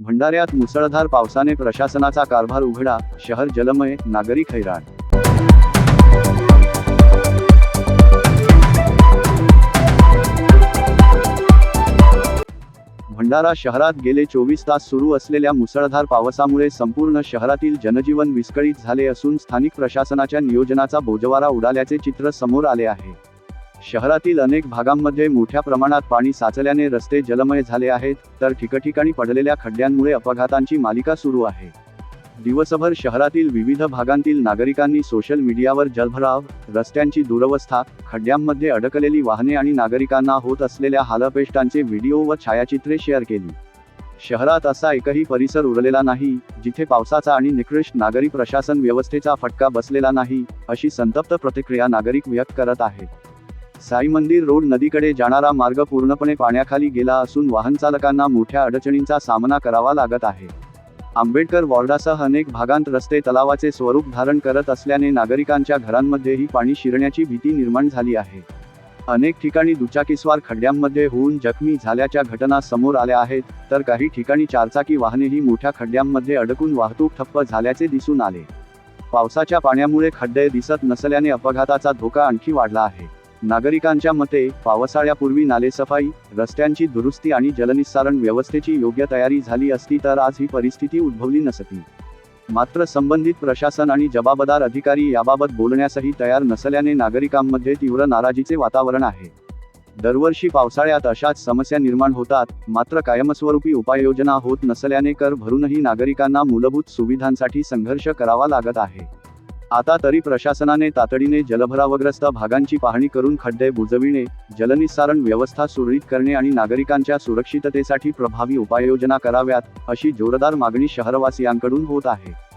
भंडाऱ्यात मुसळधार पावसाने प्रशासनाचा कारभार उघडा, शहर जलमय, नागरिक हैराण. भंडारा शहरात गेले 24 तास सुरू असलेल्या मुसळधार पावसामुळे संपूर्ण शहरातील जनजीवन विस्कळीत झाले असून स्थानिक प्रशासनाच्या नियोजनाचा बोजवारा उडाल्याचे चित्र समोर आले आहे. शहरातील अनेक भागांमध्ये मोठ्या प्रमाणात पाणी साचल्याने रस्ते जलमय झाले आहेत, तर ठिकठिकाणी पडलेल्या खड्ड्यांमुळे अपघातांची मालिका सुरू आहे. दिवसभर शहरातील विविध भागांतील नागरिकांनी सोशल मीडियावर जलभराव, रस्त्यांची दुरवस्था, खड्ड्यांमध्ये अडकलेली वाहने आणि नागरिकांना होत असलेल्या हालअपेष्टांचे व्हिडिओ व छायाचित्रे शेअर केली. शहरात असा एकही परिसर उरलेला नाही जिथे पावसाचा आणि निकृष्ट नागरी प्रशासन व्यवस्थेचा फटका बसलेला नाही, अशी संतप्त प्रतिक्रिया नागरिक व्यक्त करत आहेत. साई मंदिर रोड नदीकडे जाणारा मार्ग पूर्णपणे पाण्याखाली गेला असून वाहनचालकांना मोठ्या अडचणींचा सामना करावा लागत आहे. आंबेडकर वॉर्डासह अनेक भागांत रस्ते तलावाचे स्वरूप धारण करत असल्याने नागरिकांच्या घरांमध्येही पाणी शिरण्याची भीती निर्माण झाली आहे. अनेक ठिकाणी दुचाकीस्वार खड्ड्यांमध्ये होऊन जखमी झाल्याच्या घटना समोर आल्या आहेत, तर काही ठिकाणी चारचाकी वाहनेही मोठ्या खड्ड्यांमध्ये अडकून वाहतूक ठप्प झाल्याचे दिसून आले. पावसाच्या पाण्यामुळे खड्डे दिसत नसल्याने अपघाताचा धोका आणखी वाढला आहे. नागरिकांच्या मते, पावसाळ्यापूर्वी नालेसफाई, रस्त्यांची दुरुस्ती आणि जलनिस्सारण व्यवस्थेची योग्य तयारी झाली असती तर आज ही परिस्थिती उद्भवली नसती. मात्र संबंधित प्रशासन आणि जबाबदार अधिकारी याबाबत बोलण्यासही तयार नसल्याने नागरिकांमध्ये तीव्र नाराजीचे वातावरण आहे. दरवर्षी पावसाळ्यात अशाच समस्या निर्माण होतात, मात्र कायमस्वरूपी उपाययोजना होत नसल्याने कर भरूनही नागरिकांना मूलभूत सुविधांसाठी संघर्ष करावा लागत आहे. आता तरी प्रशासनाने तातडीने जलभरावग्रस्त भागांची पाहणी करून खड्डे बुजविणे, जलनिस्सारण व्यवस्था सुरळीत करणे आणि नागरिकांच्या सुरक्षिततेसाठी प्रभावी उपाययोजना कराव्यात, अशी जोरदार मागणी शहरवासियांकडून होत आहे.